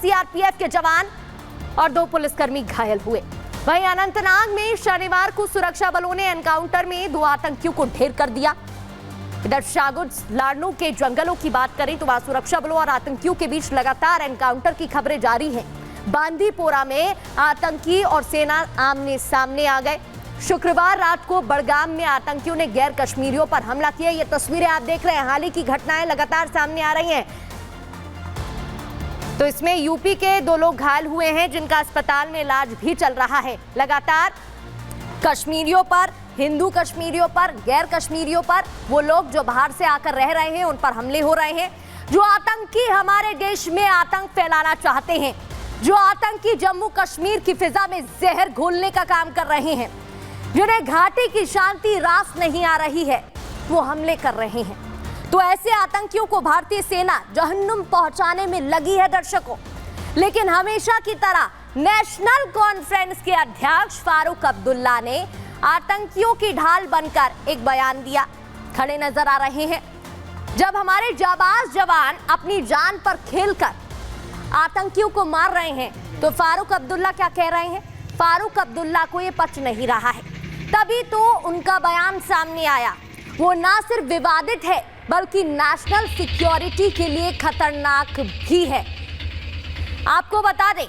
CRPF के जवान और 2 पुलिसकर्मी घायल हुए। वहीं अनंतनाग में शनिवार को सुरक्षा बलों ने एनकाउंटर में 2 आतंकियों को ढेर कर दिया। इधर शाहगुज लाड़नू के जंगलों की बात करें तो वहां सुरक्षा बलों और आतंकियों के बीच लगातार एनकाउंटर की खबरें जारी हैं। बांदीपोरा में आतंकी और सेना आमने सामने आ गए। शुक्रवार रात को बड़गाम में आतंकियों ने गैर कश्मीरियों पर हमला किया। ये तस्वीरें आप देख रहे हैं, हाल ही की घटनाएं लगातार सामने आ रही हैं। तो इसमें यूपी के 2 लोग घायल हुए हैं जिनका अस्पताल में इलाज भी चल रहा है। लगातार कश्मीरियों पर, हिंदू कश्मीरियों पर, गैर कश्मीरियों पर, वो लोग जो बाहर से आकर रह रहे हैं उन पर हमले हो रहे हैं। जो आतंकी हमारे देश में आतंक फैलाना चाहते हैं, जो आतंकी जम्मू कश्मीर की फिजा में जहर घोलने का काम कर रहे हैं, जिन्हें घाटी की शांति रास नहीं आ रही है, वो हमले कर रहे हैं। तो ऐसे आतंकियों को भारतीय सेना जहन्नुम पहुंचाने में लगी है दर्शकों। लेकिन हमेशा की तरह नेशनल कॉन्फ्रेंस के अध्यक्ष फारूक अब्दुल्ला ने आतंकियों की ढाल बनकर एक बयान दिया। खड़े नजर आ रहे हैं जब हमारे जाबाज जवान अपनी जान पर खेलकर आतंकियों को मार रहे हैं, तो फारूक अब्दुल्ला क्या कह रहे हैं? फारूक अब्दुल्ला को ये पच नहीं रहा है, तभी तो उनका बयान सामने आया। वो ना सिर्फ विवादित है बल्कि नेशनल सिक्योरिटी के लिए खतरनाक भी है। आपको बता दें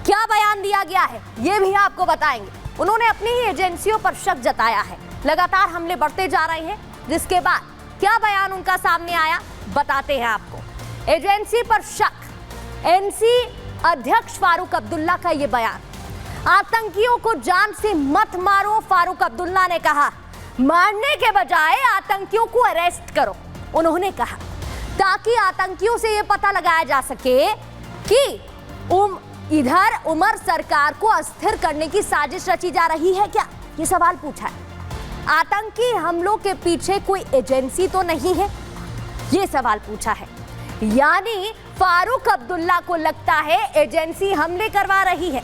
क्या बयान दिया गया है, ये भी आपको बताएंगे। उन्होंने अपनी ही एजेंसियों पर शक जताया है। लगातार हमले बढ़ते जा रहे हैं, जिसके बाद क्या बयान उनका सामने आया बताते हैं आपको। एजेंसी पर शक, एनसी अध्यक्ष फारूक अब्दुल्ला का ये बयान। आतंकियों को जान से मत मारो, फारूक अब्दुल्ला ने कहा। मारने के बजाय आतंकियों को अरेस्ट करो, उन्होंने कहा, ताकि आतंकियों से यह पता लगाया जा सके कि इधर उमर सरकार को अस्थिर करने की साजिश रची जा रही है क्या? ये सवाल पूछा है। आतंकी हमलों के पीछे कोई एजेंसी तो नहीं है, ये सवाल पूछा है। यानी फारूक अब्दुल्ला को लगता है एजेंसी हमले करवा रही है,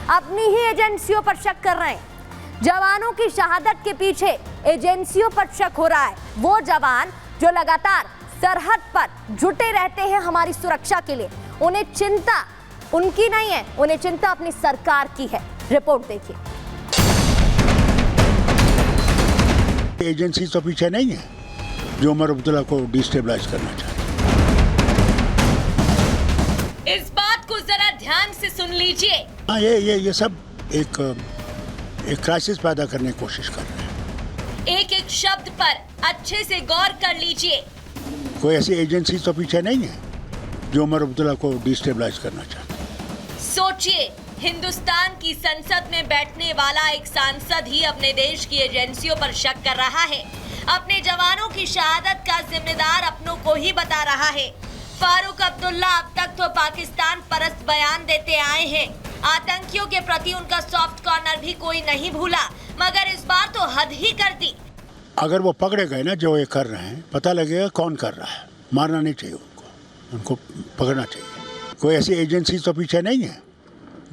अपनी ही एजेंसियों पर शक कर रहे हैं। जवानों की शहादत के पीछे एजेंसियों पर शक हो रहा है। वो जवान जो लगातार सरहद पर जुटे रहते हैं हमारी सुरक्षा के लिए, उन्हें चिंता उनकी नहीं है, उन्हें चिंता अपनी सरकार की है। रिपोर्ट देखिए। एजेंसी तो पीछे नहीं है जो उमर अब्दुल्ला को डिस्टेबलाइज करना चाहती। इस बात को जरा ध्यान से सुन लीजिए। हाँ, ये सब एक क्राइसिस पैदा करने की कोशिश कर रहे हैं। एक एक शब्द पर अच्छे से गौर कर लीजिए। कोई ऐसी एजेंसी तो पीछे नहीं है जो उमर अब्दुल्ला को डिस्टेबलाइज करना चाहती। सोचिए, हिंदुस्तान की संसद में बैठने वाला एक सांसद ही अपने देश की एजेंसियों पर शक कर रहा है। अपने जवानों की शहादत का जिम्मेदार अपनों को ही बता रहा है। फारूक अब्दुल्ला अब तक तो पाकिस्तान परस्त बयान देते आए हैं। आतंकियों के प्रति उनका सॉफ्ट कॉर्नर भी कोई नहीं भूला, मगर इस बार तो हद ही कर दी। अगर वो पकड़े गए ना जो ये कर रहे हैं, पता लगेगा कौन कर रहा है। मारना नहीं चाहिए उनको पकड़ना चाहिए। कोई ऐसी एजेंसी तो पीछे नहीं है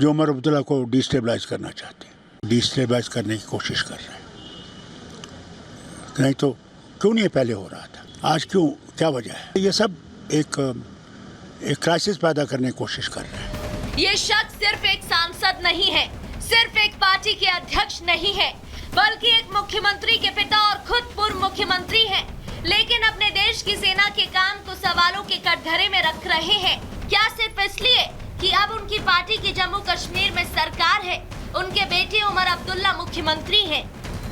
जो उमर अब्दुल्ला को डिस्टेबलाइज करना चाहते हैं, डिस्टेबलाइज करने की कोशिश कर रहे हैं। नहीं तो क्यों नहीं पहले हो रहा था, आज क्यों, क्या वजह है? ये सब एक क्राइसिस पैदा करने की कोशिश कर रहे हैं। ये शख्स सिर्फ एक सांसद नहीं है, सिर्फ एक पार्टी के अध्यक्ष नहीं है, बल्कि एक मुख्यमंत्री के पिता और खुद पूर्व मुख्यमंत्री हैं। लेकिन अपने देश की सेना के काम को सवालों के कटघरे में रख रहे हैं। क्या सिर्फ इसलिए कि अब उनकी पार्टी की जम्मू कश्मीर में सरकार है, उनके बेटे उमर अब्दुल्ला मुख्यमंत्री हैं,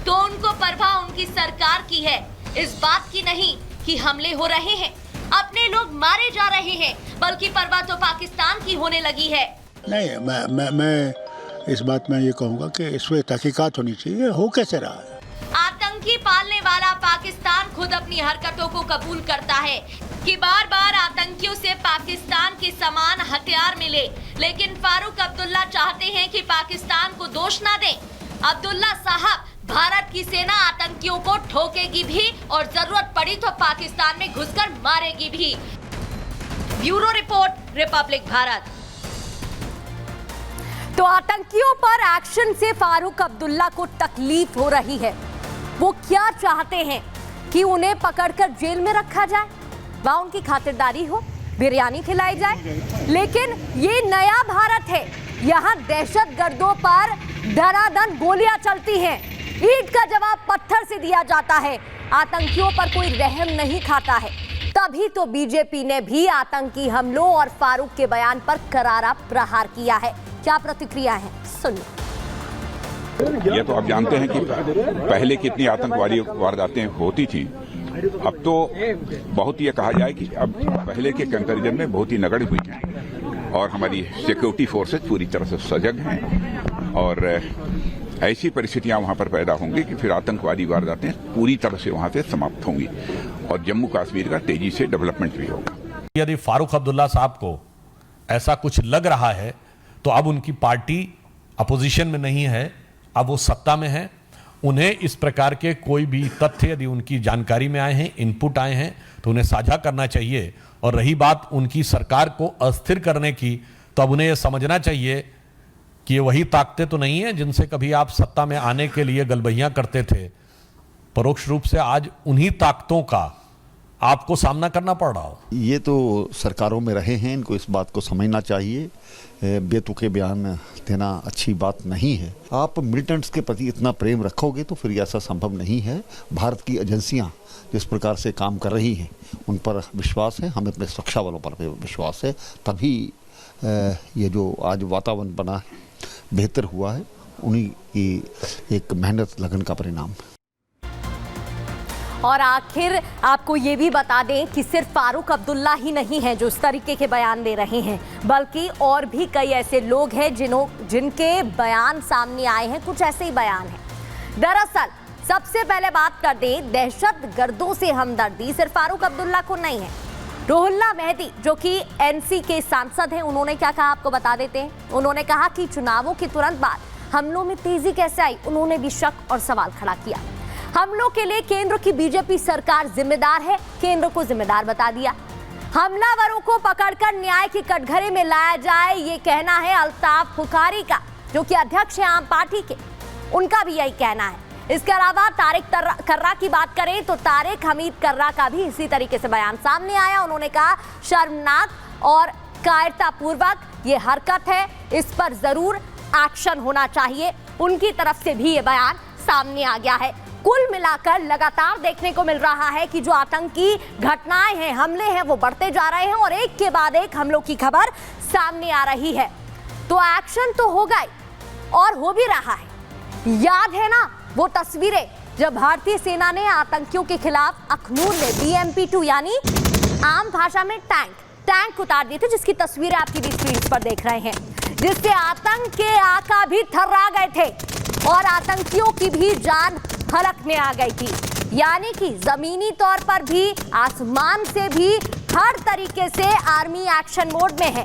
तो उनको परवाह उनकी सरकार की है, इस बात की नहीं कि हमले हो रहे हैं, अपने लोग मारे जा रहे हैं, बल्कि परवाह तो पाकिस्तान की होने लगी है। नहीं, मैं इस बात में ये कहूँगा कि इस पे तहकीकात होनी चाहिए। हो कैसे रहा है? आतंकी पालने वाला पाकिस्तान खुद अपनी हरकतों को कबूल करता है कि बार बार आतंकियों से पाकिस्तान के समान हथियार मिले, लेकिन फारूक अब्दुल्ला चाहते हैं कि पाकिस्तान को दोष ना दें। अब्दुल्ला साहब, भारत की सेना आतंकियों को ठोकेगी भी और जरूरत पड़ी तो पाकिस्तान में घुसकर मारेगी भी। Bureau report, Republic Bharat. तो आतंकियों पर एक्शन से फारूक अब्दुल्ला को तकलीफ हो रही है। वो क्या चाहते हैं कि उन्हें पकड़कर जेल में रखा जाए, वहां उनकी खातिरदारी हो, बिरयानी खिलाई जाए। लेकिन ये नया भारत है, यहाँ दहशतगर्दों पर धड़ाधड़ गोलियां चलती हैं, ईंट का जवाब पत्थर से दिया जाता है, आतंकियों पर कोई रहम नहीं खाता है। तभी तो बीजेपी ने भी आतंकी हमलों और फारूक के बयान पर करारा प्रहार किया है। क्या प्रतिक्रिया है, सुनिए। ये तो आप जानते हैं कि पहले कितनी आतंकवादी वारदातें होती थी, अब तो बहुत ये कहा जाए कि अब पहले के कंपैरिजन में बहुत ही नगण्य हुई हैं और हमारी सिक्योरिटी फोर्सेस पूरी तरह से सजग हैं और ऐसी परिस्थितियां वहां पर पैदा होंगी कि फिर आतंकवादी वारदातें पूरी तरह से वहां से समाप्त होंगी और जम्मू कश्मीर का तेजी से डेवलपमेंट भी होगा। यदि फारूक अब्दुल्ला साहब को ऐसा कुछ लग रहा है तो अब उनकी पार्टी अपोजिशन में नहीं है, अब वो सत्ता में है। उन्हें इस प्रकार के कोई भी तथ्य यदि उनकी जानकारी में आए हैं, इनपुट आए हैं, तो उन्हें साझा करना चाहिए। और रही बात उनकी सरकार को अस्थिर करने की, तो अब उन्हें यह समझना चाहिए कि ये वही ताकतें तो नहीं है जिनसे कभी आप सत्ता में आने के लिए गलबहियां करते थे। परोक्ष रूप से आज उन्हीं ताकतों का आपको सामना करना पड़ रहा हो। ये तो सरकारों में रहे हैं, इनको इस बात को समझना चाहिए। बेतुके बयान देना अच्छी बात नहीं है। आप मिलिटेंट्स के प्रति इतना प्रेम रखोगे तो फिर ऐसा संभव नहीं है। भारत की एजेंसियां जिस प्रकार से काम कर रही हैं उन पर विश्वास है, हमें अपने सुरक्षा बलों पर विश्वास है। तभी ये जो आज वातावरण बना है, बेहतर हुआ है, उन्हीं की एक मेहनत लगन का परिणाम है। और आखिर आपको ये भी बता दें कि सिर्फ फारूक अब्दुल्ला ही नहीं है जो इस तरीके के बयान दे रहे हैं, बल्कि और भी कई ऐसे लोग हैं जिनके बयान सामने आए हैं। कुछ ऐसे ही बयान हैं। दरअसल सबसे पहले बात कर दें, दहशतगर्दों से हमदर्दी सिर्फ फारूक अब्दुल्ला को नहीं है। रुहुल्ला मेहदी जो कि एनसी के सांसद हैं, उन्होंने क्या कहा आपको बता देते हैं। उन्होंने कहा कि चुनावों के तुरंत बाद हमलों में तेजी कैसे आई, उन्होंने भी शक और सवाल खड़ा किया। हमलों के लिए केंद्र की बीजेपी सरकार जिम्मेदार है, केंद्र को जिम्मेदार बता दिया। हमलावरों को पकड़कर न्याय के कटघरे में लाया जाए, ये कहना है अल्ताफ बुखारी का, जो कि अध्यक्ष है आम पार्टी के, उनका भी यही कहना है। इसके अलावा तारिक कर्रा की बात करें तो तारिक हमीद कर्रा का भी इसी तरीके से बयान सामने आया। उन्होंने कहा शर्मनाक और कायरतापूर्वक ये हरकत है, इस पर जरूर एक्शन होना चाहिए। उनकी तरफ से भी ये बयान सामने आ गया है। कुल मिलाकर लगातार देखने को मिल रहा है कि जो आतंकी घटनाएं हैं, हमले हैं, वो बढ़ते जा रहे हैं और एक के बाद एक हमलों की खबर सामने आ रही है। तो एक्शन तो होगा ही और हो भी रहा है। याद है ना वो तस्वीरें जब भारतीय सेना ने आतंकियों के खिलाफ अखनूर में BMP-2 यानी आम भाषा में टैंक उतार दिए थे, जिसकी तस्वीरें आपकी स्क्रीन पर देख रहे हैं, जिससे आतंक के आका भी थर्रा गए थे और आतंकियों की भी जान हलक में आ गई थी। यानी कि जमीनी तौर पर भी, आसमान से भी, हर तरीके से आर्मी एक्शन मोड में है।